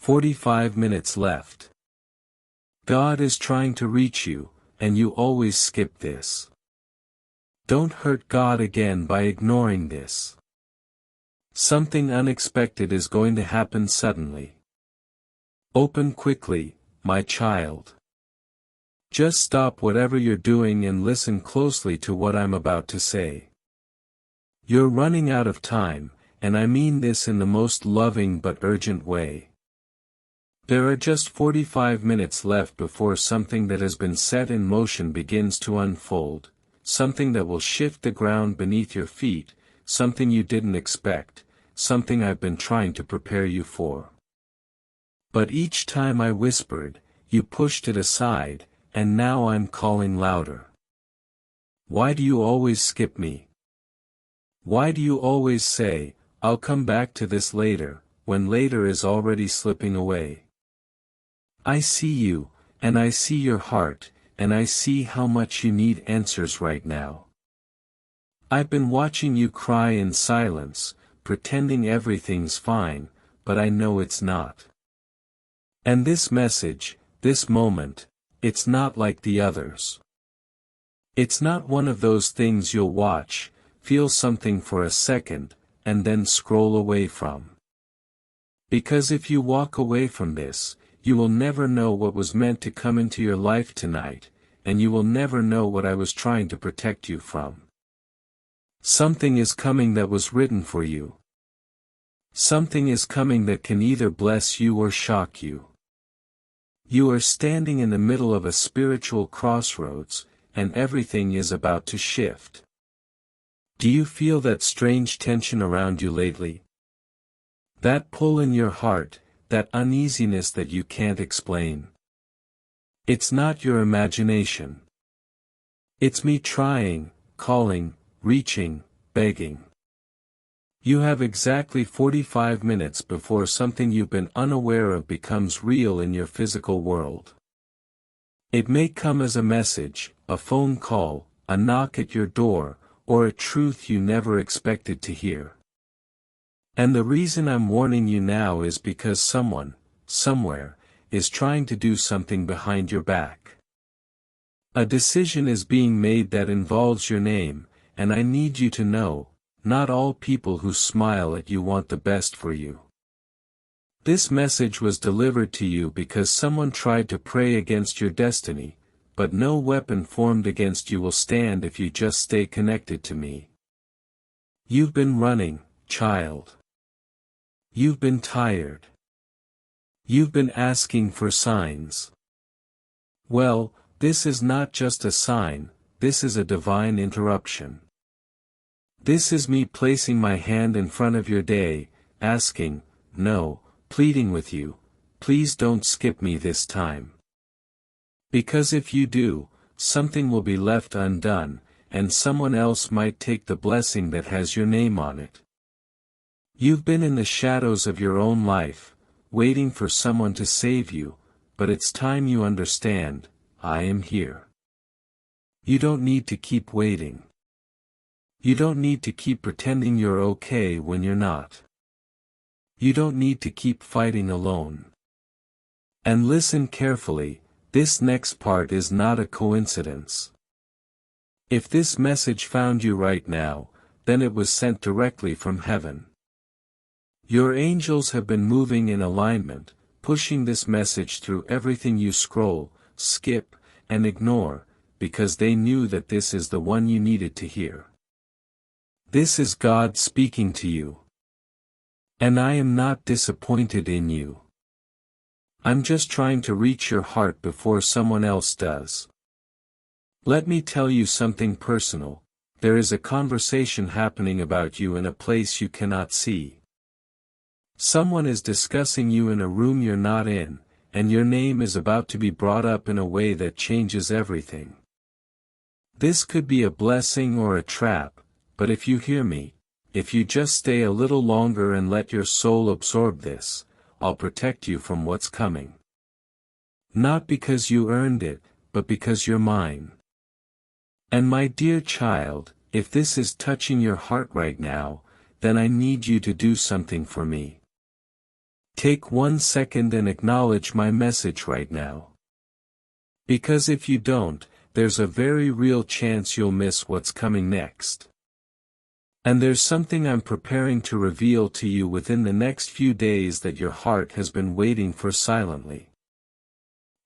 45 minutes left. God is trying to reach you, and you always skip this. Don't hurt God again by ignoring this. Something unexpected is going to happen suddenly. Open quickly, my child. Just stop whatever you're doing and listen closely to what I'm about to say. You're running out of time, and I mean this in the most loving but urgent way. There are just 45 minutes left before something that has been set in motion begins to unfold, something that will shift the ground beneath your feet, something you didn't expect, something I've been trying to prepare you for. But each time I whispered, you pushed it aside, and now I'm calling louder. Why do you always skip me? Why do you always say, I'll come back to this later, when later is already slipping away? I see you, and I see your heart, and I see how much you need answers right now. I've been watching you cry in silence, pretending everything's fine, but I know it's not. And this message, this moment, it's not like the others. It's not one of those things you'll watch, feel something for a second, and then scroll away from. Because if you walk away from this, you will never know what was meant to come into your life tonight, and you will never know what I was trying to protect you from. Something is coming that was written for you. Something is coming that can either bless you or shock you. You are standing in the middle of a spiritual crossroads, and everything is about to shift. Do you feel that strange tension around you lately? That pull in your heart, that uneasiness that you can't explain? It's not your imagination. It's me trying, calling, reaching, begging. You have exactly 45 minutes before something you've been unaware of becomes real in your physical world. It may come as a message, a phone call, a knock at your door, or a truth you never expected to hear. And the reason I'm warning you now is because someone, somewhere, is trying to do something behind your back. A decision is being made that involves your name, and I need you to know, not all people who smile at you want the best for you. This message was delivered to you because someone tried to pray against your destiny, but no weapon formed against you will stand if you just stay connected to me. You've been running, child. You've been tired. You've been asking for signs. Well, this is not just a sign, this is a divine interruption. This is me placing my hand in front of your day, asking, no, pleading with you, please don't skip me this time. Because if you do, something will be left undone, and someone else might take the blessing that has your name on it. You've been in the shadows of your own life, waiting for someone to save you, but it's time you understand, I am here. You don't need to keep waiting. You don't need to keep pretending you're okay when you're not. You don't need to keep fighting alone. And listen carefully, this next part is not a coincidence. If this message found you right now, then it was sent directly from heaven. Your angels have been moving in alignment, pushing this message through everything you scroll, skip, and ignore, because they knew that this is the one you needed to hear. This is God speaking to you. And I am not disappointed in you. I'm just trying to reach your heart before someone else does. Let me tell you something personal, there is a conversation happening about you in a place you cannot see. Someone is discussing you in a room you're not in, and your name is about to be brought up in a way that changes everything. This could be a blessing or a trap, but if you hear me, if you just stay a little longer and let your soul absorb this, I'll protect you from what's coming. Not because you earned it, but because you're mine. And my dear child, if this is touching your heart right now, then I need you to do something for me. Take 1 second and acknowledge my message right now. Because if you don't, there's a very real chance you'll miss what's coming next. And there's something I'm preparing to reveal to you within the next few days that your heart has been waiting for silently.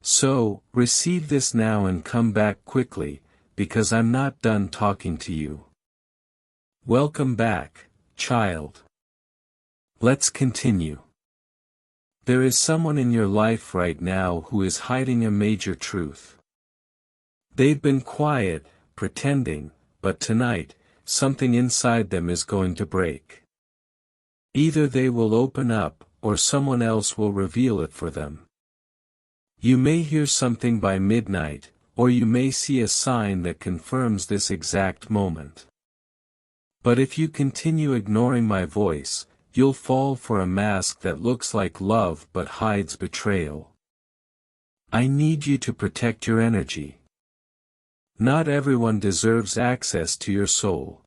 So, receive this now and come back quickly, because I'm not done talking to you. Welcome back, child. Let's continue. There is someone in your life right now who is hiding a major truth. They've been quiet, pretending, but tonight, something inside them is going to break. Either they will open up, or someone else will reveal it for them. You may hear something by midnight, or you may see a sign that confirms this exact moment. But if you continue ignoring my voice, you'll fall for a mask that looks like love but hides betrayal. I need you to protect your energy. Not everyone deserves access to your soul.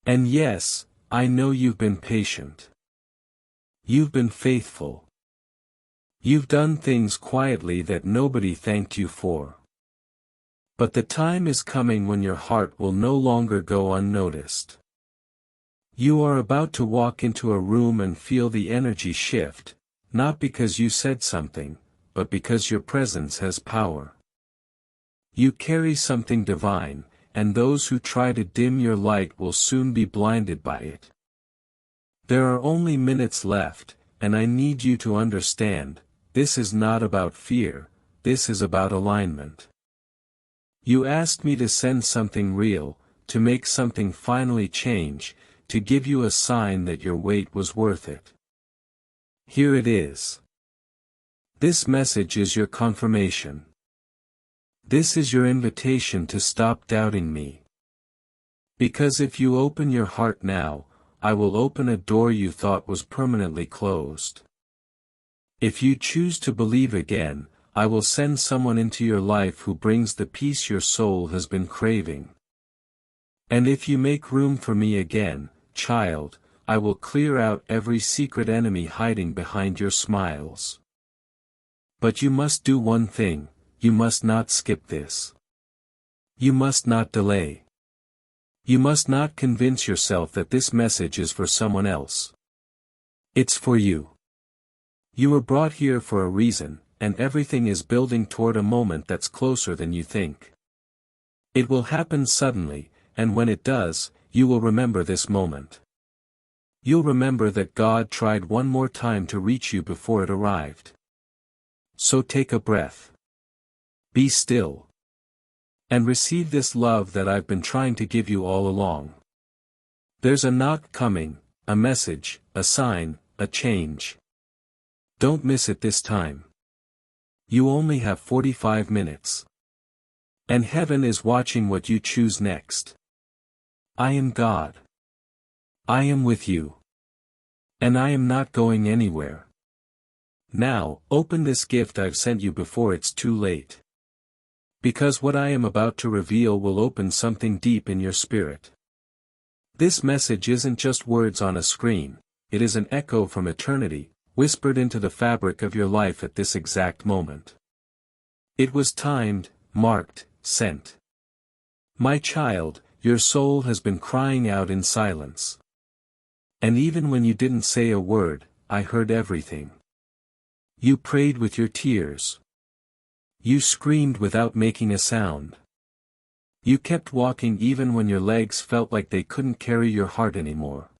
And yes, I know you've been patient. You've been faithful. You've done things quietly that nobody thanked you for. But the time is coming when your heart will no longer go unnoticed. You are about to walk into a room and feel the energy shift, not because you said something, but because your presence has power. You carry something divine, and those who try to dim your light will soon be blinded by it. There are only minutes left, and I need you to understand, this is not about fear, this is about alignment. You asked me to send something real, to make something finally change, to give you a sign that your wait was worth it. Here it is. This message is your confirmation. This is your invitation to stop doubting me. Because if you open your heart now, I will open a door you thought was permanently closed. If you choose to believe again, I will send someone into your life who brings the peace your soul has been craving. And if you make room for me again, child, I will clear out every secret enemy hiding behind your smiles. But you must do one thing, you must not skip this. You must not delay. You must not convince yourself that this message is for someone else. It's for you. You were brought here for a reason, and everything is building toward a moment that's closer than you think. It will happen suddenly, and when it does, you will remember this moment. You'll remember that God tried one more time to reach you before it arrived. So take a breath. Be still. And receive this love that I've been trying to give you all along. There's a knock coming, a message, a sign, a change. Don't miss it this time. You only have 45 minutes. And heaven is watching what you choose next. I am God. I am with you. And I am not going anywhere. Now, open this gift I've sent you before it's too late. Because what I am about to reveal will open something deep in your spirit. This message isn't just words on a screen, it is an echo from eternity, whispered into the fabric of your life at this exact moment. It was timed, marked, sent. My child, your soul has been crying out in silence. And even when you didn't say a word, I heard everything. You prayed with your tears. You screamed without making a sound. You kept walking even when your legs felt like they couldn't carry your heart anymore.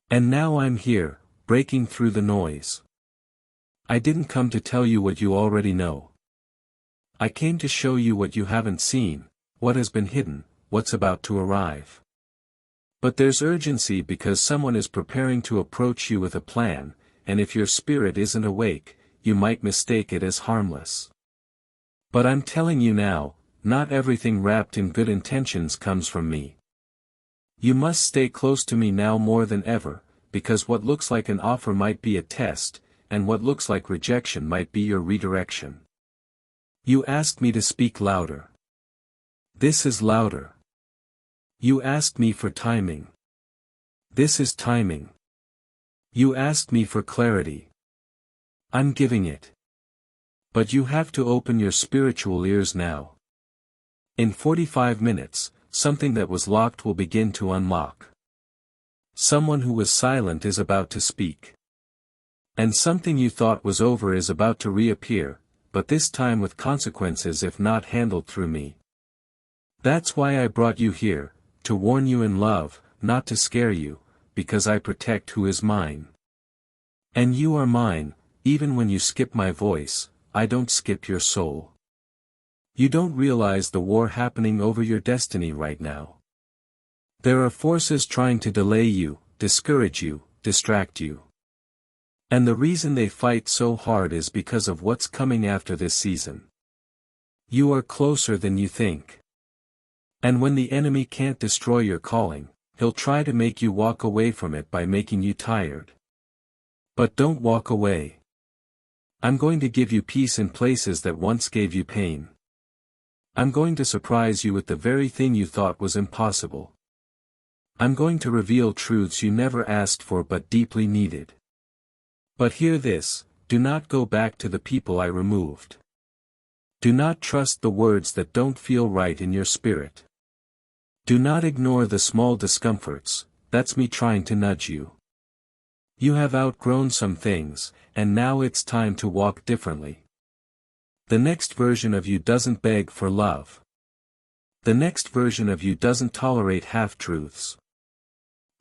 And now I'm here, breaking through the noise. I didn't come to tell you what you already know. I came to show you what you haven't seen, what has been hidden, what's about to arrive. But there's urgency because someone is preparing to approach you with a plan, and if your spirit isn't awake, you might mistake it as harmless. But I'm telling you now, not everything wrapped in good intentions comes from me. You must stay close to me now more than ever, because what looks like an offer might be a test, and what looks like rejection might be your redirection. You asked me to speak louder. This is louder. You asked me for timing. This is timing. You asked me for clarity. I'm giving it. But you have to open your spiritual ears now. In 45 minutes, something that was locked will begin to unlock. Someone who was silent is about to speak. And something you thought was over is about to reappear, but this time with consequences if not handled through me. That's why I brought you here, to warn you in love, not to scare you, because I protect who is mine. And you are mine, even when you skip my voice, I don't skip your soul. You don't realize the war happening over your destiny right now. There are forces trying to delay you, discourage you, distract you. And the reason they fight so hard is because of what's coming after this season. You are closer than you think. And when the enemy can't destroy your calling, he'll try to make you walk away from it by making you tired. But don't walk away. I'm going to give you peace in places that once gave you pain. I'm going to surprise you with the very thing you thought was impossible. I'm going to reveal truths you never asked for but deeply needed. But hear this, do not go back to the people I removed. Do not trust the words that don't feel right in your spirit. Do not ignore the small discomforts, that's me trying to nudge you. You have outgrown some things, and now it's time to walk differently. The next version of you doesn't beg for love. The next version of you doesn't tolerate half-truths.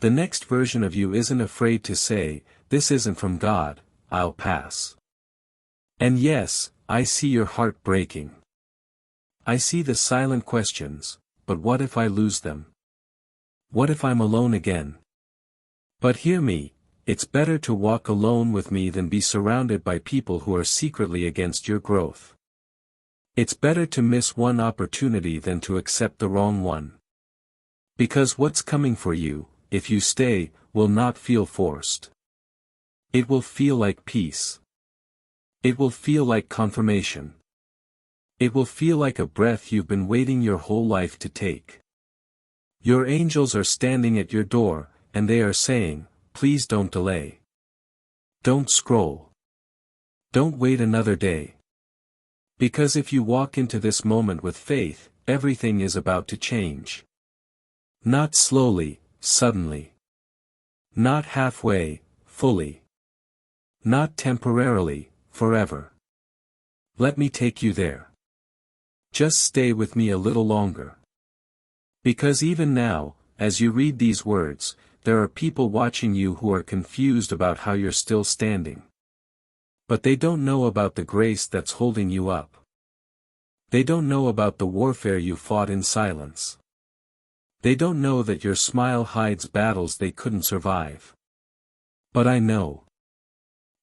The next version of you isn't afraid to say, this isn't from God, I'll pass. And yes, I see your heart breaking. I see the silent questions, but what if I lose them? What if I'm alone again? But hear me, it's better to walk alone with me than be surrounded by people who are secretly against your growth. It's better to miss one opportunity than to accept the wrong one. Because what's coming for you, if you stay, will not feel forced. It will feel like peace. It will feel like confirmation. It will feel like a breath you've been waiting your whole life to take. Your angels are standing at your door, and they are saying, please don't delay. Don't scroll. Don't wait another day. Because if you walk into this moment with faith, everything is about to change. Not slowly, suddenly. Not halfway, fully. Not temporarily, forever. Let me take you there. Just stay with me a little longer. Because even now, as you read these words, there are people watching you who are confused about how you're still standing. But they don't know about the grace that's holding you up. They don't know about the warfare you fought in silence. They don't know that your smile hides battles they couldn't survive. But I know.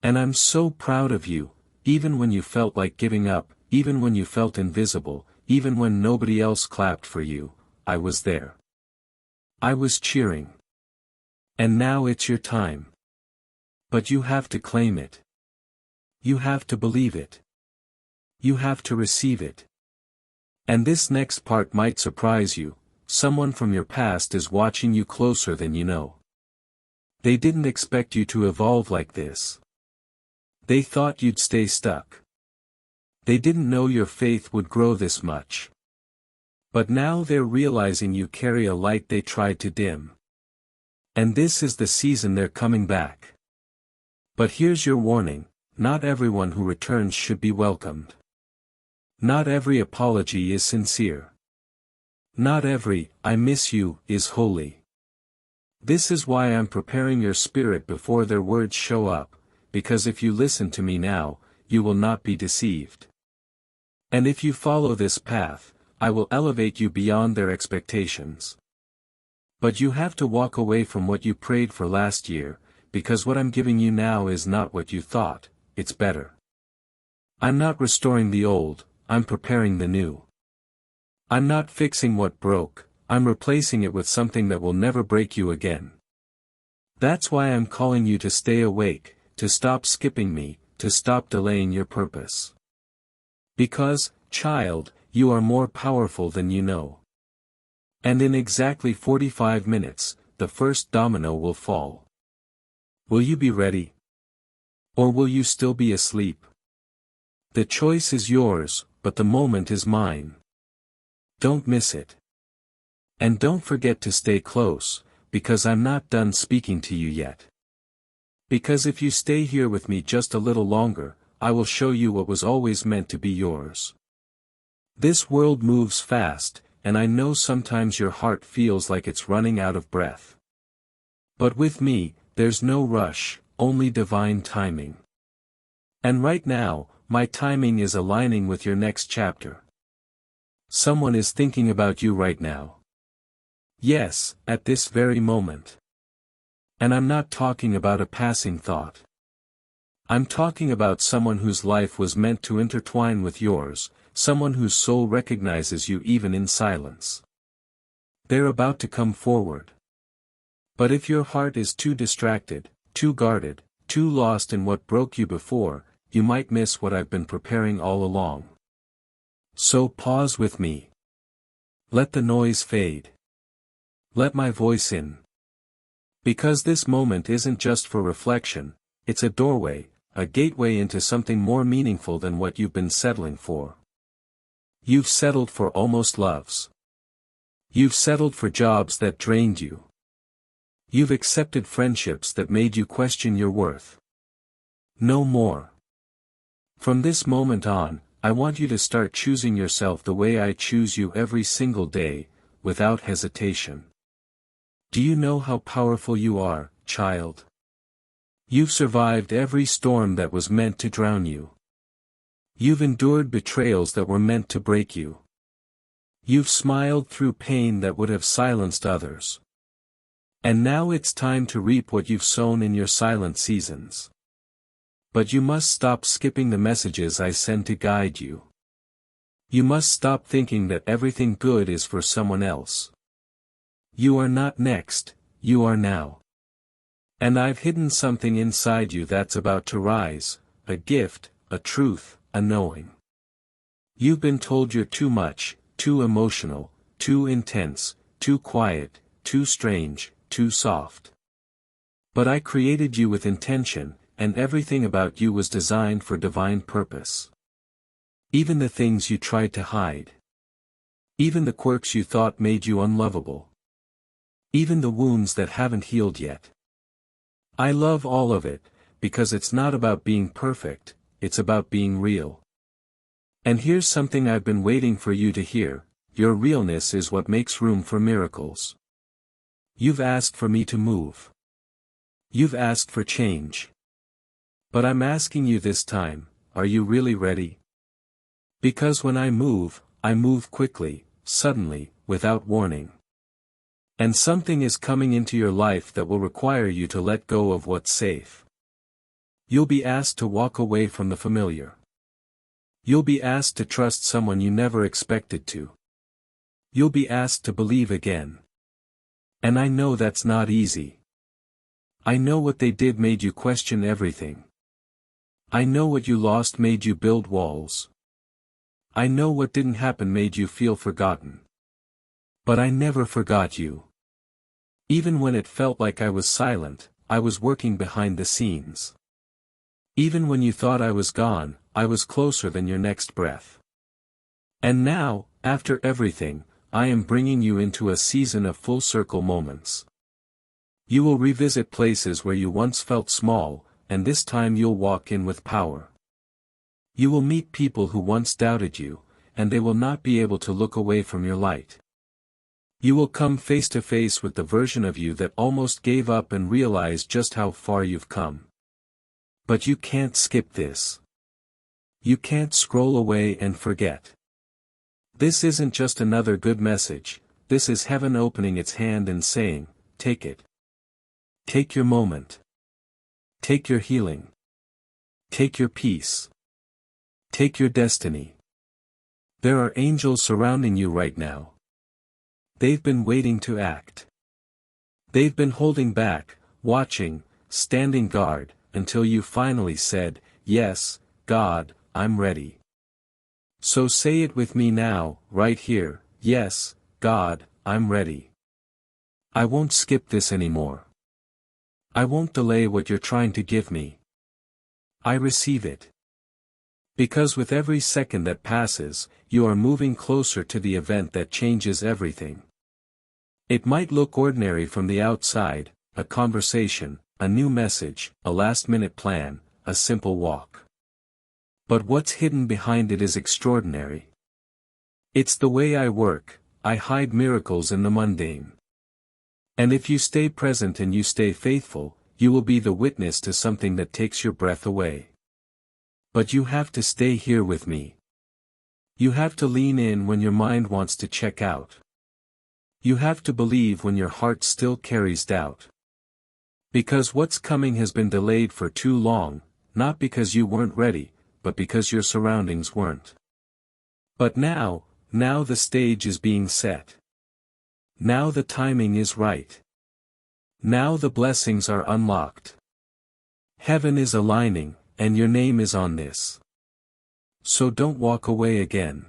And I'm so proud of you, even when you felt like giving up, even when you felt invisible, even when nobody else clapped for you, I was there. I was cheering. And now it's your time. But you have to claim it. You have to believe it. You have to receive it. And this next part might surprise you, someone from your past is watching you closer than you know. They didn't expect you to evolve like this. They thought you'd stay stuck. They didn't know your faith would grow this much. But now they're realizing you carry a light they tried to dim. And this is the season they're coming back. But here's your warning, not everyone who returns should be welcomed. Not every apology is sincere. Not every, I miss you, is holy. This is why I'm preparing your spirit before their words show up, because if you listen to me now, you will not be deceived. And if you follow this path, I will elevate you beyond their expectations. But you have to walk away from what you prayed for last year, because what I'm giving you now is not what you thought, it's better. I'm not restoring the old, I'm preparing the new. I'm not fixing what broke, I'm replacing it with something that will never break you again. That's why I'm calling you to stay awake, to stop skipping me, to stop delaying your purpose. Because, child, you are more powerful than you know. And in exactly 45 minutes, the first domino will fall. Will you be ready? Or will you still be asleep? The choice is yours, but the moment is mine. Don't miss it. And don't forget to stay close, because I'm not done speaking to you yet. Because if you stay here with me just a little longer, I will show you what was always meant to be yours. This world moves fast, and I know sometimes your heart feels like it's running out of breath. But with me, there's no rush, only divine timing. And right now, my timing is aligning with your next chapter. Someone is thinking about you right now. Yes, at this very moment. And I'm not talking about a passing thought. I'm talking about someone whose life was meant to intertwine with yours, someone whose soul recognizes you even in silence. They're about to come forward. But if your heart is too distracted, too guarded, too lost in what broke you before, you might miss what I've been preparing all along. So pause with me. Let the noise fade. Let my voice in. Because this moment isn't just for reflection, it's a doorway, a gateway into something more meaningful than what you've been settling for. You've settled for almost loves. You've settled for jobs that drained you. You've accepted friendships that made you question your worth. No more. From this moment on, I want you to start choosing yourself the way I choose you every single day, without hesitation. Do you know how powerful you are, child? You've survived every storm that was meant to drown you. You've endured betrayals that were meant to break you. You've smiled through pain that would have silenced others. And now it's time to reap what you've sown in your silent seasons. But you must stop skipping the messages I send to guide you. You must stop thinking that everything good is for someone else. You are not next, you are now. And I've hidden something inside you that's about to rise, a gift, a truth, a knowing. You've been told you're too much, too emotional, too intense, too quiet, too strange, too soft. But I created you with intention, and everything about you was designed for divine purpose. Even the things you tried to hide. Even the quirks you thought made you unlovable. Even the wounds that haven't healed yet. I love all of it, because it's not about being perfect, it's about being real. And here's something I've been waiting for you to hear, your realness is what makes room for miracles. You've asked for me to move. You've asked for change. But I'm asking you this time, are you really ready? Because when I move quickly, suddenly, without warning. And something is coming into your life that will require you to let go of what's safe. You'll be asked to walk away from the familiar. You'll be asked to trust someone you never expected to. You'll be asked to believe again. And I know that's not easy. I know what they did made you question everything. I know what you lost made you build walls. I know what didn't happen made you feel forgotten. But I never forgot you. Even when it felt like I was silent, I was working behind the scenes. Even when you thought I was gone, I was closer than your next breath. And now, after everything, I am bringing you into a season of full circle moments. You will revisit places where you once felt small, and this time you'll walk in with power. You will meet people who once doubted you, and they will not be able to look away from your light. You will come face to face with the version of you that almost gave up and realize just how far you've come. But you can't skip this. You can't scroll away and forget. This isn't just another good message, this is heaven opening its hand and saying, take it. Take your moment. Take your healing. Take your peace. Take your destiny. There are angels surrounding you right now. They've been waiting to act. They've been holding back, watching, standing guard, until you finally said, yes, God, I'm ready. So say it with me now, right here, yes, God, I'm ready. I won't skip this anymore. I won't delay what you're trying to give me. I receive it. Because with every second that passes, you are moving closer to the event that changes everything. It might look ordinary from the outside, a conversation, a new message, a last-minute plan, a simple walk. But what's hidden behind it is extraordinary. It's the way I work. I hide miracles in the mundane. And if you stay present and you stay faithful, you will be the witness to something that takes your breath away. But you have to stay here with me. You have to lean in when your mind wants to check out. You have to believe when your heart still carries doubt. Because what's coming has been delayed for too long, not because you weren't ready, but because your surroundings weren't. But now the stage is being set. Now the timing is right. Now the blessings are unlocked. Heaven is aligning, and your name is on this. So don't walk away again.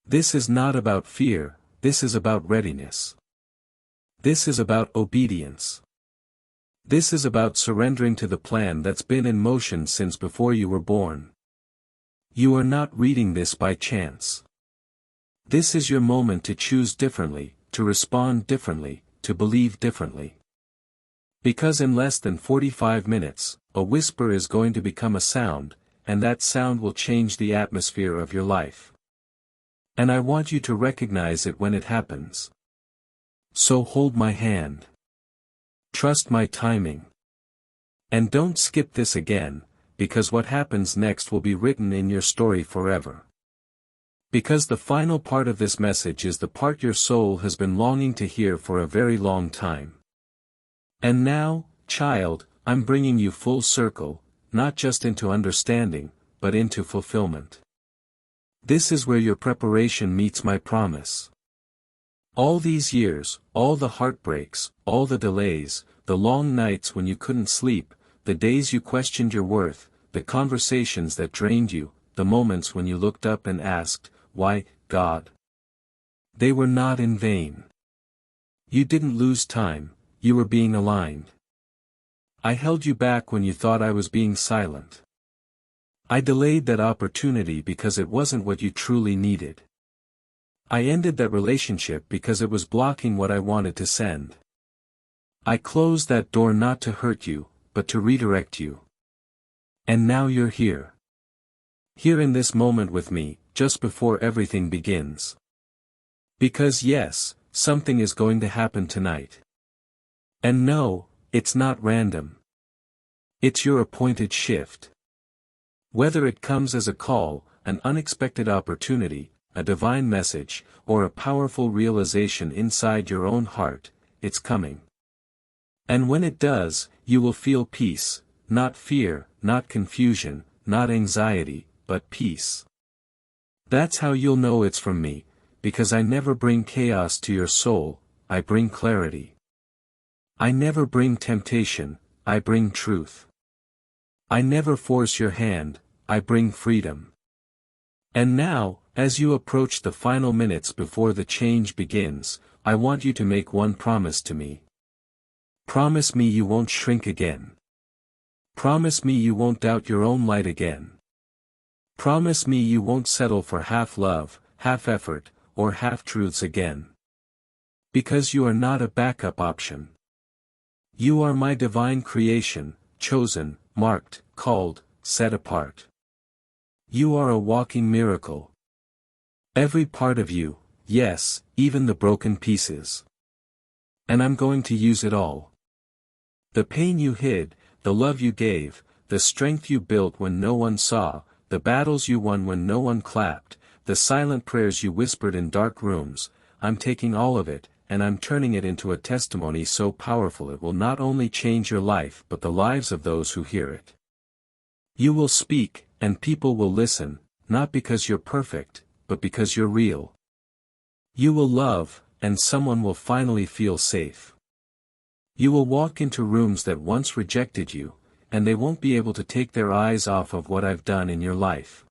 This is not about fear, this is about readiness. This is about obedience. This is about surrendering to the plan that's been in motion since before you were born. You are not reading this by chance. This is your moment to choose differently, to respond differently, to believe differently. Because in less than 45 minutes, a whisper is going to become a sound, and that sound will change the atmosphere of your life. And I want you to recognize it when it happens. So hold my hand. Trust my timing. And don't skip this again, because what happens next will be written in your story forever. Because the final part of this message is the part your soul has been longing to hear for a very long time. And now, child, I'm bringing you full circle, not just into understanding, but into fulfillment. This is where your preparation meets my promise. All these years, all the heartbreaks, all the delays, the long nights when you couldn't sleep, the days you questioned your worth, the conversations that drained you, the moments when you looked up and asked, "Why, God?" They were not in vain. You didn't lose time, you were being aligned. I held you back when you thought I was being silent. I delayed that opportunity because it wasn't what you truly needed. I ended that relationship because it was blocking what I wanted to send. I closed that door not to hurt you, but to redirect you. And now you're here. Here in this moment with me, just before everything begins. Because yes, something is going to happen tonight. And no, it's not random. It's your appointed shift. Whether it comes as a call, an unexpected opportunity, a divine message, or a powerful realization inside your own heart, it's coming. And when it does, you will feel peace, not fear, not confusion, not anxiety, but peace. That's how you'll know it's from me, because I never bring chaos to your soul, I bring clarity. I never bring temptation, I bring truth. I never force your hand, I bring freedom. And now, as you approach the final minutes before the change begins, I want you to make one promise to me. Promise me you won't shrink again. Promise me you won't doubt your own light again. Promise me you won't settle for half love, half effort, or half truths again. Because you are not a backup option. You are my divine creation, chosen, marked, called, set apart. You are a walking miracle. Every part of you, yes, even the broken pieces. And I'm going to use it all. The pain you hid, the love you gave, the strength you built when no one saw, the battles you won when no one clapped, the silent prayers you whispered in dark rooms, I'm taking all of it, and I'm turning it into a testimony so powerful it will not only change your life but the lives of those who hear it. You will speak, and people will listen, not because you're perfect, but because you're real. You will love, and someone will finally feel safe. You will walk into rooms that once rejected you, and they won't be able to take their eyes off of what I've done in your life.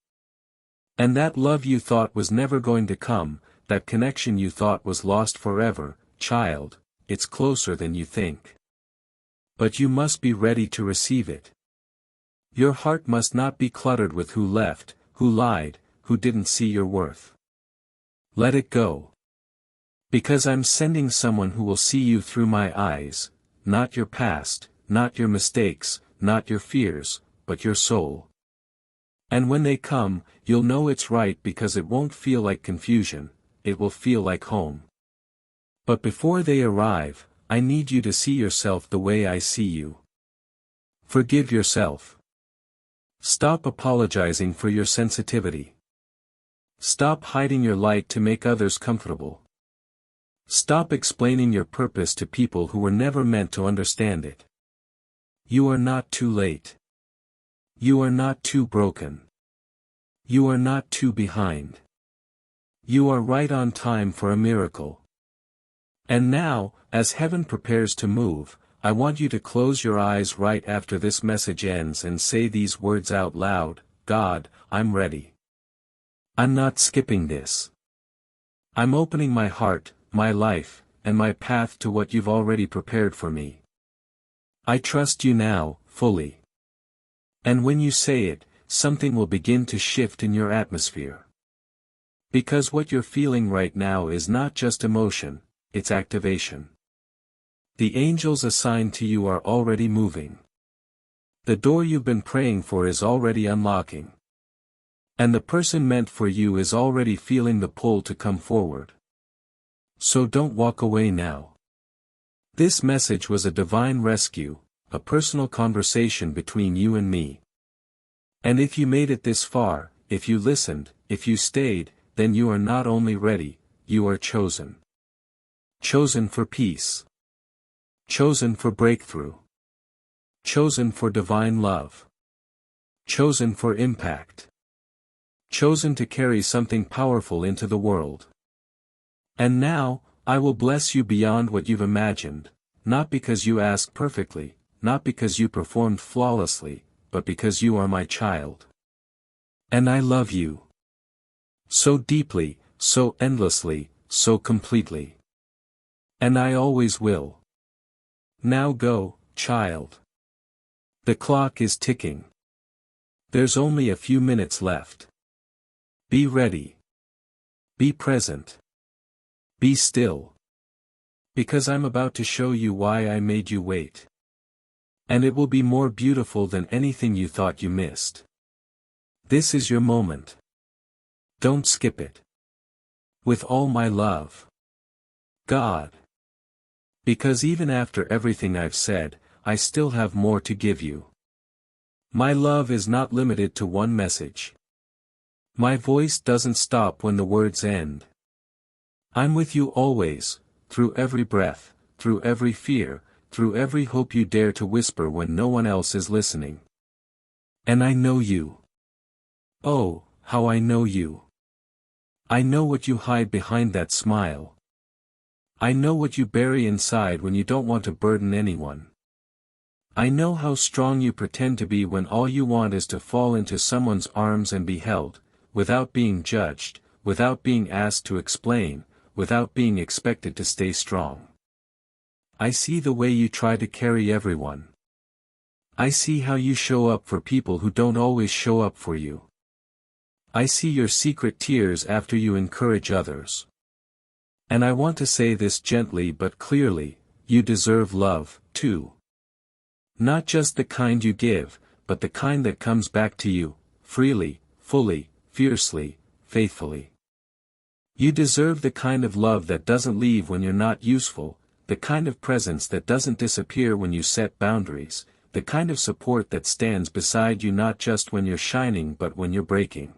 And that love you thought was never going to come, that connection you thought was lost forever, child, it's closer than you think. But you must be ready to receive it. Your heart must not be cluttered with who left, who lied, who didn't see your worth. Let it go. Because I'm sending someone who will see you through my eyes, not your past, not your mistakes, not your fears, but your soul. And when they come, you'll know it's right because it won't feel like confusion, it will feel like home. But before they arrive, I need you to see yourself the way I see you. Forgive yourself. Stop apologizing for your sensitivity. Stop hiding your light to make others comfortable. Stop explaining your purpose to people who were never meant to understand it. You are not too late. You are not too broken. You are not too behind. You are right on time for a miracle. And now, as heaven prepares to move, I want you to close your eyes right after this message ends and say these words out loud: God, I'm ready. I'm not skipping this. I'm opening my heart, my life, and my path to what you've already prepared for me. I trust you now, fully. And when you say it, something will begin to shift in your atmosphere. Because what you're feeling right now is not just emotion, it's activation. The angels assigned to you are already moving. The door you've been praying for is already unlocking. And the person meant for you is already feeling the pull to come forward. So don't walk away now. This message was a divine rescue, a personal conversation between you and me. And if you made it this far, if you listened, if you stayed, then you are not only ready, you are chosen. Chosen for peace. Chosen for breakthrough. Chosen for divine love. Chosen for impact. Chosen to carry something powerful into the world. And now, I will bless you beyond what you've imagined, not because you asked perfectly, not because you performed flawlessly, but because you are my child. And I love you. So deeply, so endlessly, so completely. And I always will. Now go, child. The clock is ticking. There's only a few minutes left. Be ready. Be present. Be still. Because I'm about to show you why I made you wait. And it will be more beautiful than anything you thought you missed. This is your moment. Don't skip it. With all my love. God. Because even after everything I've said, I still have more to give you. My love is not limited to one message. My voice doesn't stop when the words end. I'm with you always, through every breath, through every fear, through every hope you dare to whisper when no one else is listening. And I know you. Oh, how I know you. I know what you hide behind that smile. I know what you bury inside when you don't want to burden anyone. I know how strong you pretend to be when all you want is to fall into someone's arms and be held, without being judged, without being asked to explain, without being expected to stay strong. I see the way you try to carry everyone. I see how you show up for people who don't always show up for you. I see your secret tears after you encourage others. And I want to say this gently but clearly, you deserve love, too. Not just the kind you give, but the kind that comes back to you, freely, fully, fiercely, faithfully. You deserve the kind of love that doesn't leave when you're not useful, the kind of presence that doesn't disappear when you set boundaries, the kind of support that stands beside you not just when you're shining but when you're breaking.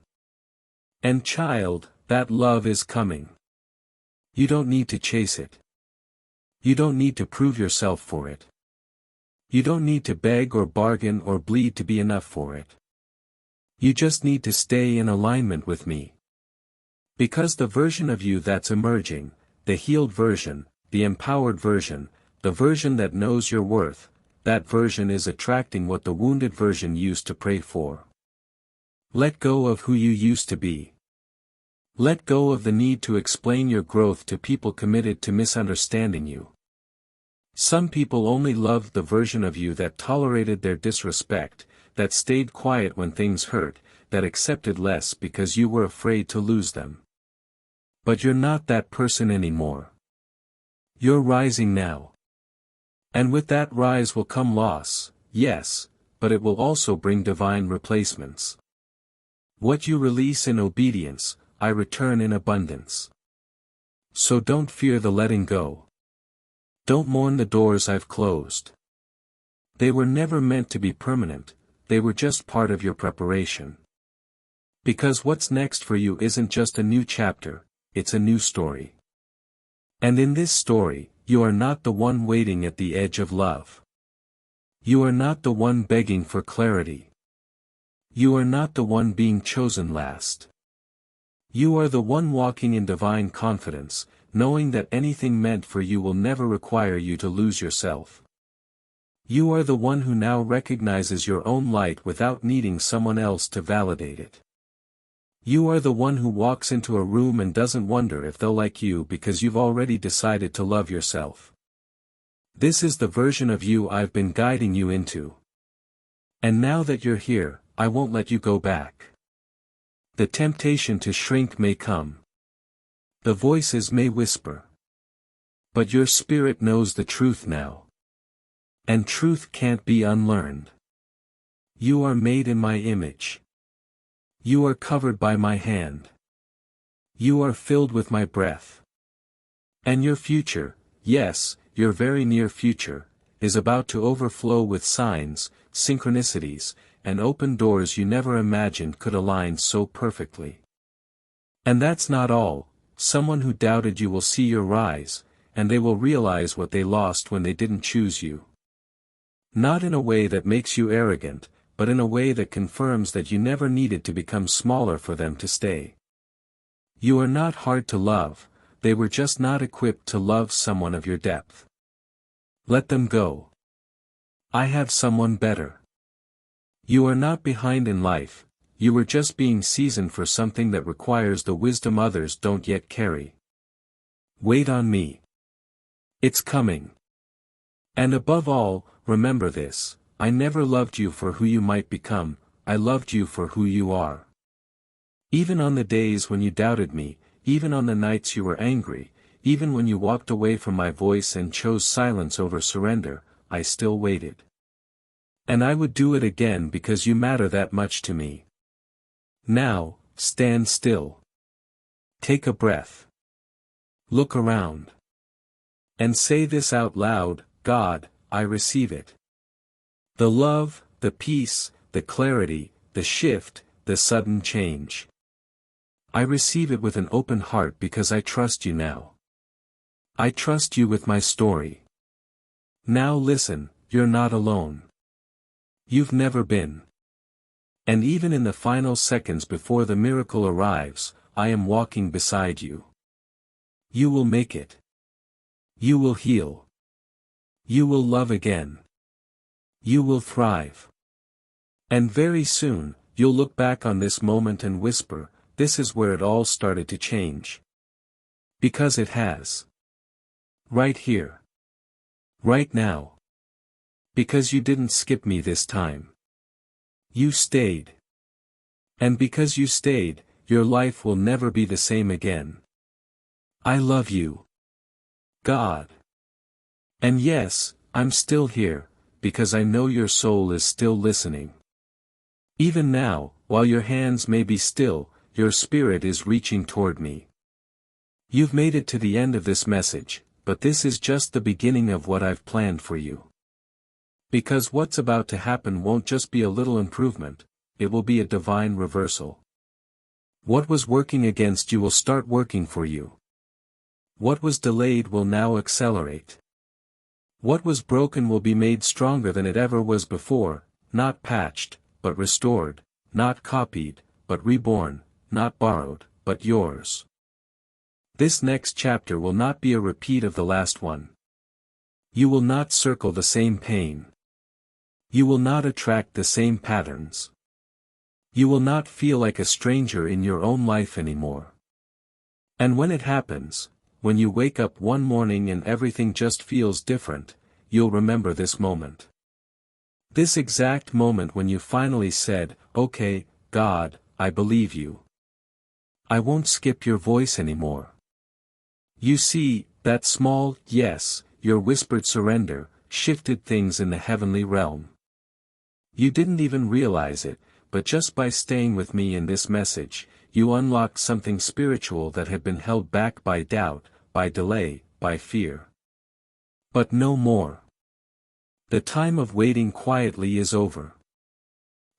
And child, that love is coming. You don't need to chase it. You don't need to prove yourself for it. You don't need to beg or bargain or bleed to be enough for it. You just need to stay in alignment with me. Because the version of you that's emerging, the healed version, the empowered version, the version that knows your worth, that version is attracting what the wounded version used to pray for. Let go of who you used to be. Let go of the need to explain your growth to people committed to misunderstanding you. Some people only loved the version of you that tolerated their disrespect, that stayed quiet when things hurt, that accepted less because you were afraid to lose them. But you're not that person anymore. You're rising now. And with that rise will come loss, yes, but it will also bring divine replacements. What you release in obedience, I return in abundance. So don't fear the letting go. Don't mourn the doors I've closed. They were never meant to be permanent, they were just part of your preparation. Because what's next for you isn't just a new chapter, it's a new story. And in this story, you are not the one waiting at the edge of love. You are not the one begging for clarity. You are not the one being chosen last. You are the one walking in divine confidence, knowing that anything meant for you will never require you to lose yourself. You are the one who now recognizes your own light without needing someone else to validate it. You are the one who walks into a room and doesn't wonder if they'll like you because you've already decided to love yourself. This is the version of you I've been guiding you into. And now that you're here, I won't let you go back. The temptation to shrink may come. The voices may whisper. But your spirit knows the truth now. And truth can't be unlearned. You are made in my image. You are covered by my hand. You are filled with my breath. And your future, yes, your very near future, is about to overflow with signs, synchronicities, and open doors you never imagined could align so perfectly. And that's not all, someone who doubted you will see your rise, and they will realize what they lost when they didn't choose you. Not in a way that makes you arrogant, but in a way that confirms that you never needed to become smaller for them to stay. You are not hard to love, they were just not equipped to love someone of your depth. Let them go. I have someone better. You are not behind in life, you were just being seasoned for something that requires the wisdom others don't yet carry. Wait on me. It's coming. And above all, remember this. I never loved you for who you might become, I loved you for who you are. Even on the days when you doubted me, even on the nights you were angry, even when you walked away from my voice and chose silence over surrender, I still waited. And I would do it again because you matter that much to me. Now, stand still. Take a breath. Look around. And say this out loud, God, I receive it. The love, the peace, the clarity, the shift, the sudden change. I receive it with an open heart because I trust you now. I trust you with my story. Now listen, you're not alone. You've never been. And even in the final seconds before the miracle arrives, I am walking beside you. You will make it. You will heal. You will love again. You will thrive. And very soon, you'll look back on this moment and whisper, this is where it all started to change. Because it has. Right here. Right now. Because you didn't skip me this time. You stayed. And because you stayed, your life will never be the same again. I love you. God. And yes, I'm still here, because I know your soul is still listening. Even now, while your hands may be still, your spirit is reaching toward me. You've made it to the end of this message, but this is just the beginning of what I've planned for you. Because what's about to happen won't just be a little improvement, it will be a divine reversal. What was working against you will start working for you. What was delayed will now accelerate. What was broken will be made stronger than it ever was before, not patched, but restored, not copied, but reborn, not borrowed, but yours. This next chapter will not be a repeat of the last one. You will not circle the same pain. You will not attract the same patterns. You will not feel like a stranger in your own life anymore. And when it happens, when you wake up one morning and everything just feels different, you'll remember this moment. This exact moment when you finally said, "Okay, God, I believe you. I won't skip your voice anymore." You see, that small, yes, your whispered surrender, shifted things in the heavenly realm. You didn't even realize it, but just by staying with me in this message, you unlocked something spiritual that had been held back by doubt, by delay, by fear. But no more. The time of waiting quietly is over.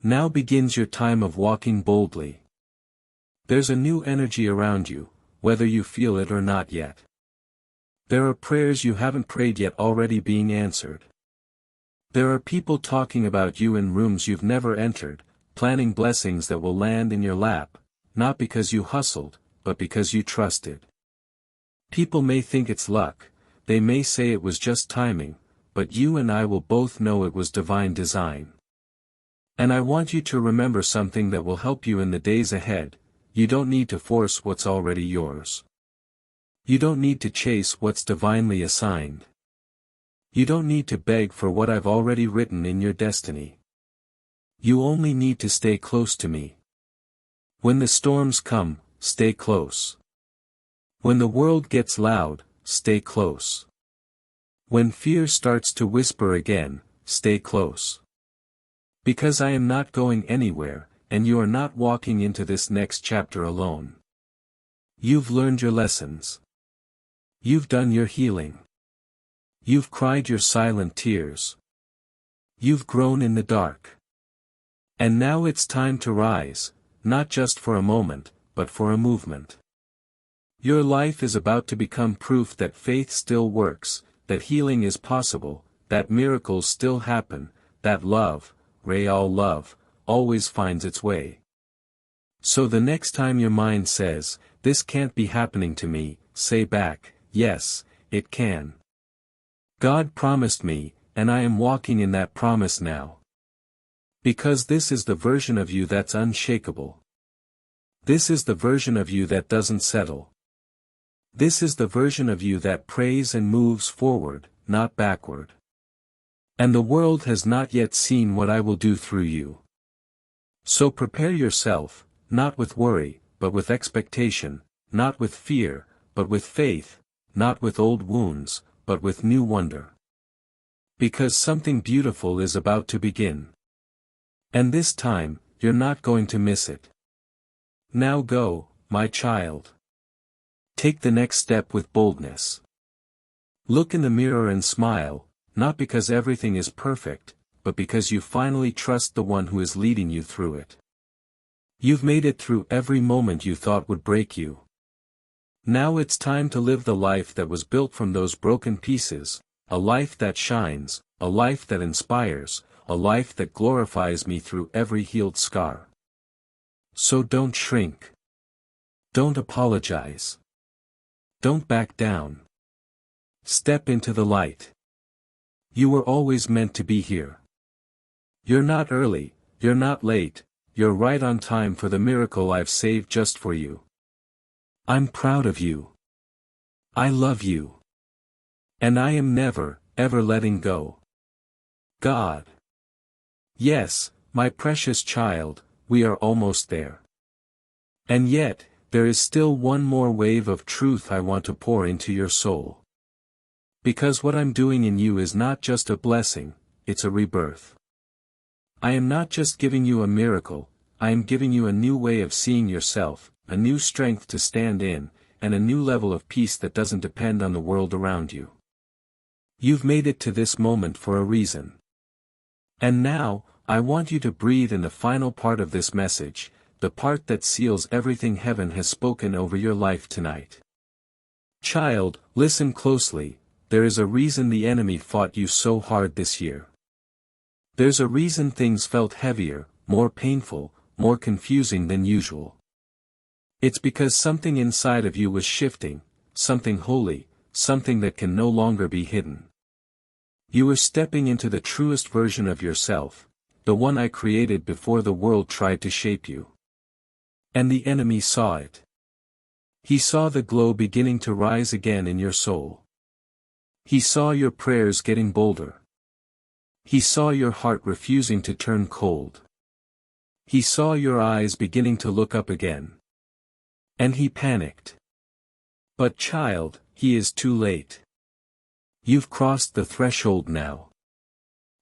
Now begins your time of walking boldly. There's a new energy around you, whether you feel it or not yet. There are prayers you haven't prayed yet already being answered. There are people talking about you in rooms you've never entered, planning blessings that will land in your lap, not because you hustled, but because you trusted. People may think it's luck, they may say it was just timing, but you and I will both know it was divine design. And I want you to remember something that will help you in the days ahead: you don't need to force what's already yours. You don't need to chase what's divinely assigned. You don't need to beg for what I've already written in your destiny. You only need to stay close to me. When the storms come, stay close. When the world gets loud, stay close. When fear starts to whisper again, stay close. Because I am not going anywhere, and you are not walking into this next chapter alone. You've learned your lessons. You've done your healing. You've cried your silent tears. You've grown in the dark. And now it's time to rise, not just for a moment, but for a movement. Your life is about to become proof that faith still works, that healing is possible, that miracles still happen, that love, real love, always finds its way. So the next time your mind says, "This can't be happening to me," say back, "Yes, it can. God promised me, and I am walking in that promise now." Because this is the version of you that's unshakable. This is the version of you that doesn't settle. This is the version of you that prays and moves forward, not backward. And the world has not yet seen what I will do through you. So prepare yourself, not with worry, but with expectation, not with fear, but with faith, not with old wounds, but with new wonder. Because something beautiful is about to begin. And this time, you're not going to miss it. Now go, my child. Take the next step with boldness. Look in the mirror and smile, not because everything is perfect, but because you finally trust the one who is leading you through it. You've made it through every moment you thought would break you. Now it's time to live the life that was built from those broken pieces, a life that shines, a life that inspires, a life that glorifies me through every healed scar. So don't shrink. Don't apologize. Don't back down. Step into the light. You were always meant to be here. You're not early, you're not late, you're right on time for the miracle I've saved just for you. I'm proud of you. I love you. And I am never, ever letting go. God. Yes, my precious child, we are almost there. And yet, there is still one more wave of truth I want to pour into your soul. Because what I'm doing in you is not just a blessing, it's a rebirth. I am not just giving you a miracle, I am giving you a new way of seeing yourself, a new strength to stand in, and a new level of peace that doesn't depend on the world around you. You've made it to this moment for a reason. And now, I want you to breathe in the final part of this message, the part that seals everything heaven has spoken over your life tonight. Child, listen closely, there is a reason the enemy fought you so hard this year. There's a reason things felt heavier, more painful, more confusing than usual. It's because something inside of you was shifting, something holy, something that can no longer be hidden. You were stepping into the truest version of yourself, the one I created before the world tried to shape you. And the enemy saw it. He saw the glow beginning to rise again in your soul. He saw your prayers getting bolder. He saw your heart refusing to turn cold. He saw your eyes beginning to look up again. And he panicked. But child, he is too late. You've crossed the threshold now.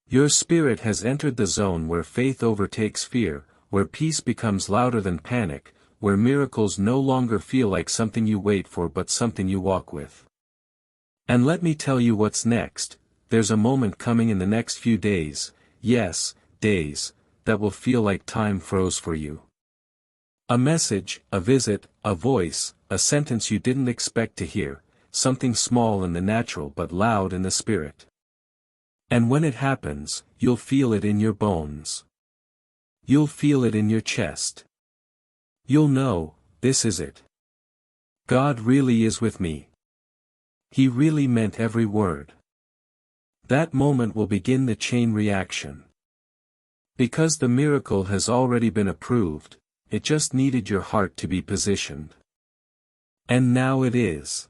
Your spirit has entered the zone where faith overtakes fear, where peace becomes louder than panic, where miracles no longer feel like something you wait for but something you walk with. And let me tell you what's next. There's a moment coming in the next few days, yes, days, that will feel like time froze for you. A message, a visit, a voice, a sentence you didn't expect to hear, something small in the natural but loud in the spirit. And when it happens, you'll feel it in your bones. You'll feel it in your chest. You'll know, this is it. God really is with me. He really meant every word. That moment will begin the chain reaction. Because the miracle has already been approved, it just needed your heart to be positioned. And now it is.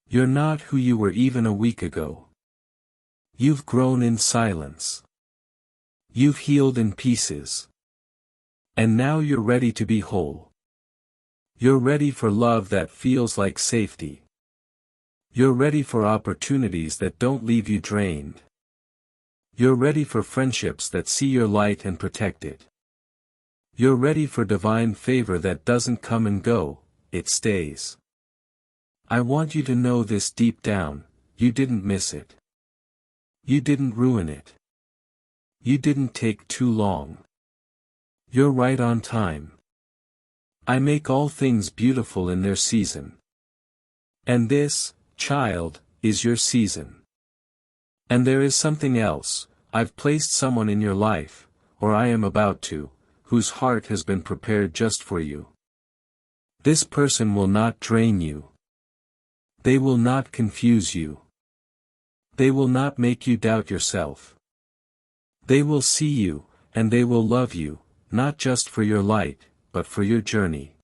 You're not who you were even a week ago. You've grown in silence. You've healed in pieces. And now you're ready to be whole. You're ready for love that feels like safety. You're ready for opportunities that don't leave you drained. You're ready for friendships that see your light and protect it. You're ready for divine favor that doesn't come and go, it stays. I want you to know this deep down, you didn't miss it. You didn't ruin it. You didn't take too long. You're right on time. I make all things beautiful in their season. And this, child, is your season. And there is something else. I've placed someone in your life, or I am about to, whose heart has been prepared just for you. This person will not drain you. They will not confuse you. They will not make you doubt yourself. They will see you, and they will love you, not just for your light, but for your journey.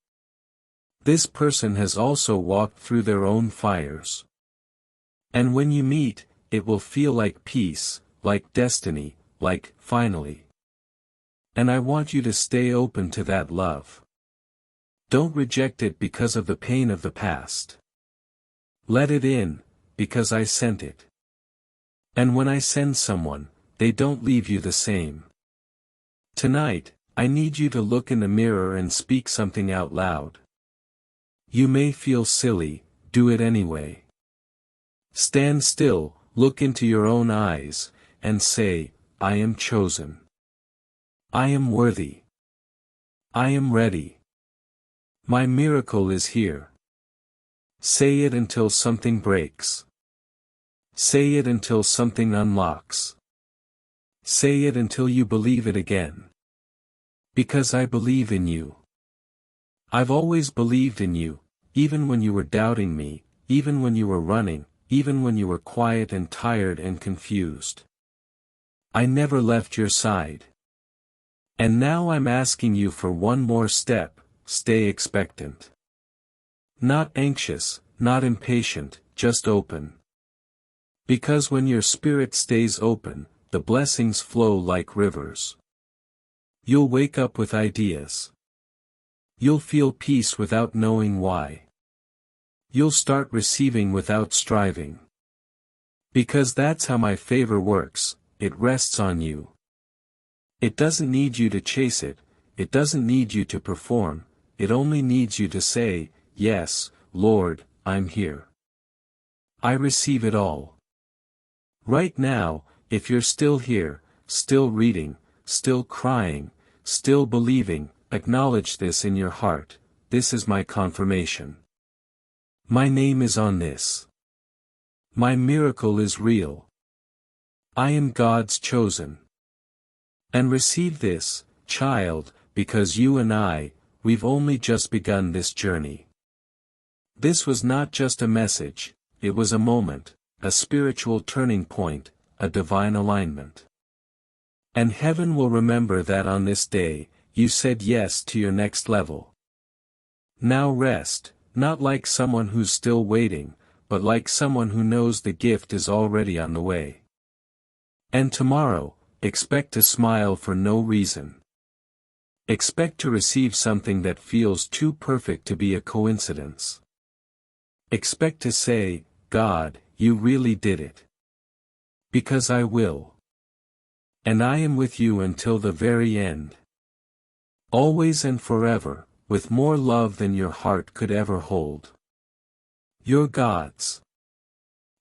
This person has also walked through their own fires. And when you meet, it will feel like peace, like destiny, like, finally. And I want you to stay open to that love. Don't reject it because of the pain of the past. Let it in, because I sent it. And when I send someone, they don't leave you the same. Tonight, I need you to look in the mirror and speak something out loud. You may feel silly, do it anyway. Stand still, look into your own eyes, and say, I am chosen. I am worthy. I am ready. My miracle is here. Say it until something breaks. Say it until something unlocks. Say it until you believe it again. Because I believe in you. I've always believed in you, even when you were doubting me, even when you were running, even when you were quiet and tired and confused. I never left your side. And now I'm asking you for one more step, stay expectant. Not anxious, not impatient, just open. Because when your spirit stays open, the blessings flow like rivers. You'll wake up with ideas. You'll feel peace without knowing why. You'll start receiving without striving. Because that's how my favor works, it rests on you. It doesn't need you to chase it, it doesn't need you to perform, it only needs you to say, yes, Lord, I'm here. I receive it all. Right now, if you're still here, still reading, still crying, still believing, acknowledge this in your heart, this is my confirmation. My name is on this. My miracle is real. I am God's chosen. And receive this, child, because you and I, we've only just begun this journey. This was not just a message, it was a moment, a spiritual turning point, a divine alignment. And heaven will remember that on this day, you said yes to your next level. Now rest, not like someone who's still waiting, but like someone who knows the gift is already on the way. And tomorrow, expect to smile for no reason. Expect to receive something that feels too perfect to be a coincidence. Expect to say, God, you really did it. Because I will. And I am with you until the very end. Always and forever, with more love than your heart could ever hold. You're God's.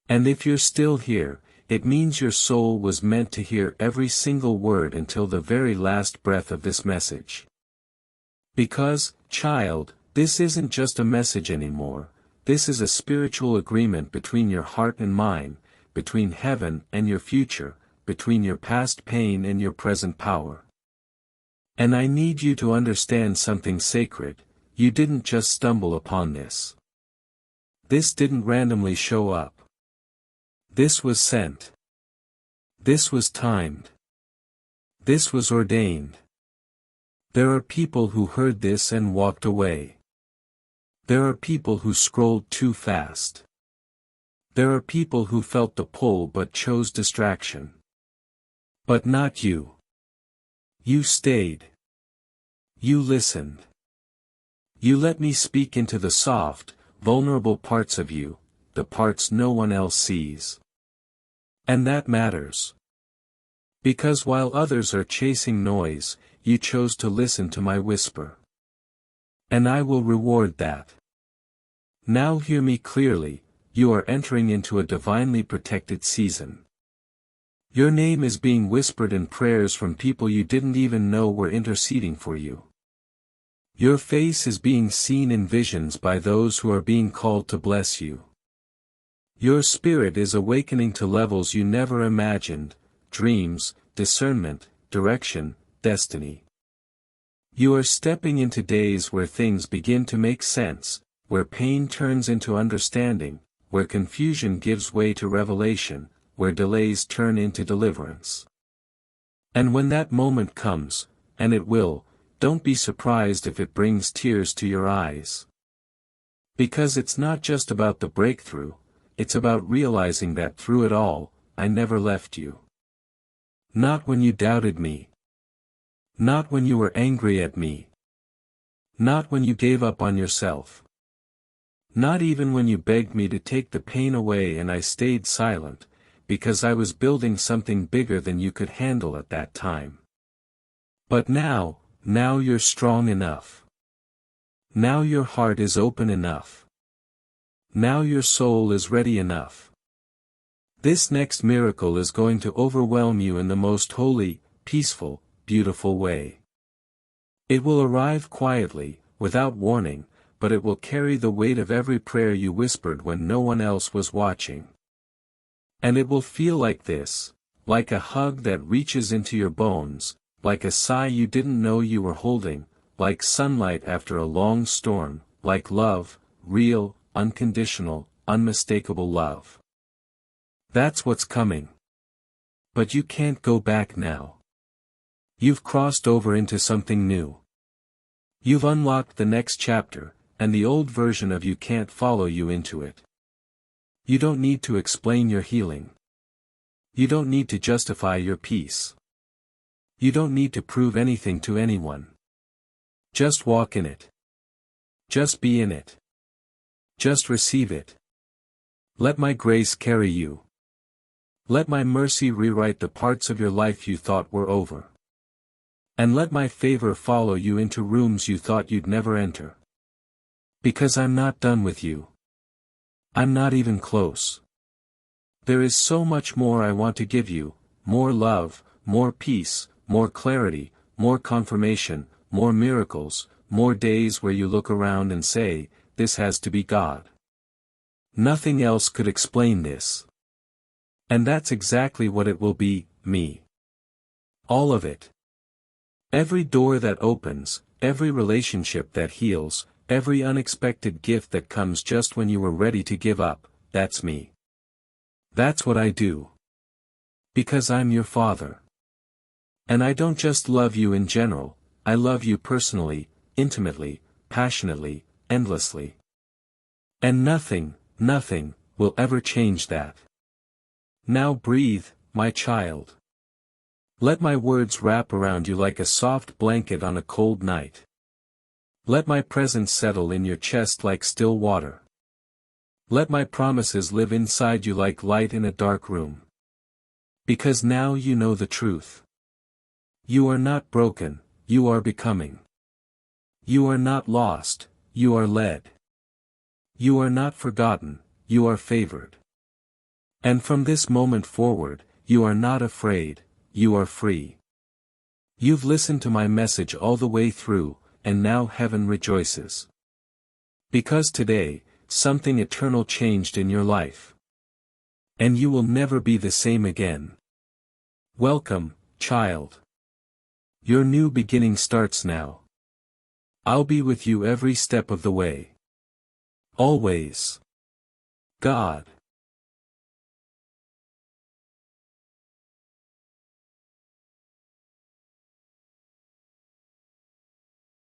And if you're still here, it means your soul was meant to hear every single word until the very last breath of this message. Because, child, this isn't just a message anymore, this is a spiritual agreement between your heart and mine, between heaven and your future, between your past pain and your present power. And I need you to understand something sacred, you didn't just stumble upon this. This didn't randomly show up. This was sent. This was timed. This was ordained. There are people who heard this and walked away. There are people who scrolled too fast. There are people who felt the pull but chose distraction. But not you. You stayed. You listened. You let me speak into the soft, vulnerable parts of you, the parts no one else sees. And that matters. Because while others are chasing noise, you chose to listen to my whisper. And I will reward that. Now hear me clearly, you are entering into a divinely protected season. Your name is being whispered in prayers from people you didn't even know were interceding for you. Your face is being seen in visions by those who are being called to bless you. Your spirit is awakening to levels you never imagined, dreams, discernment, direction, destiny. You are stepping into days where things begin to make sense, where pain turns into understanding, where confusion gives way to revelation, where delays turn into deliverance. And when that moment comes, and it will, don't be surprised if it brings tears to your eyes. Because it's not just about the breakthrough, it's about realizing that through it all, I never left you. Not when you doubted me. Not when you were angry at me. Not when you gave up on yourself. Not even when you begged me to take the pain away and I stayed silent, because I was building something bigger than you could handle at that time. But now you're strong enough. Now your heart is open enough. Now your soul is ready enough. This next miracle is going to overwhelm you in the most holy, peaceful, beautiful way. It will arrive quietly, without warning, but it will carry the weight of every prayer you whispered when no one else was watching. And it will feel like this, like a hug that reaches into your bones, like a sigh you didn't know you were holding, like sunlight after a long storm, like love, real, unconditional, unmistakable love. That's what's coming. But you can't go back now. You've crossed over into something new. You've unlocked the next chapter, and the old version of you can't follow you into it. You don't need to explain your healing. You don't need to justify your peace. You don't need to prove anything to anyone. Just walk in it. Just be in it. Just receive it. Let my grace carry you. Let my mercy rewrite the parts of your life you thought were over. And let my favor follow you into rooms you thought you'd never enter. Because I'm not done with you. I'm not even close. There is so much more I want to give you, more love, more peace, more clarity, more confirmation, more miracles, more days where you look around and say, this has to be God. Nothing else could explain this. And that's exactly what it will be, me. All of it. Every door that opens, every relationship that heals, every unexpected gift that comes just when you were ready to give up, that's me. That's what I do. Because I'm your Father. And I don't just love you in general, I love you personally, intimately, passionately, endlessly. And nothing, will ever change that. Now breathe, my child. Let my words wrap around you like a soft blanket on a cold night. Let my presence settle in your chest like still water. Let my promises live inside you like light in a dark room. Because now you know the truth. You are not broken, you are becoming. You are not lost, you are led. You are not forgotten, you are favored. And from this moment forward, you are not afraid, you are free. You've listened to my message all the way through, and now heaven rejoices. Because today, something eternal changed in your life. And you will never be the same again. Welcome, child. Your new beginning starts now. I'll be with you every step of the way. Always. God.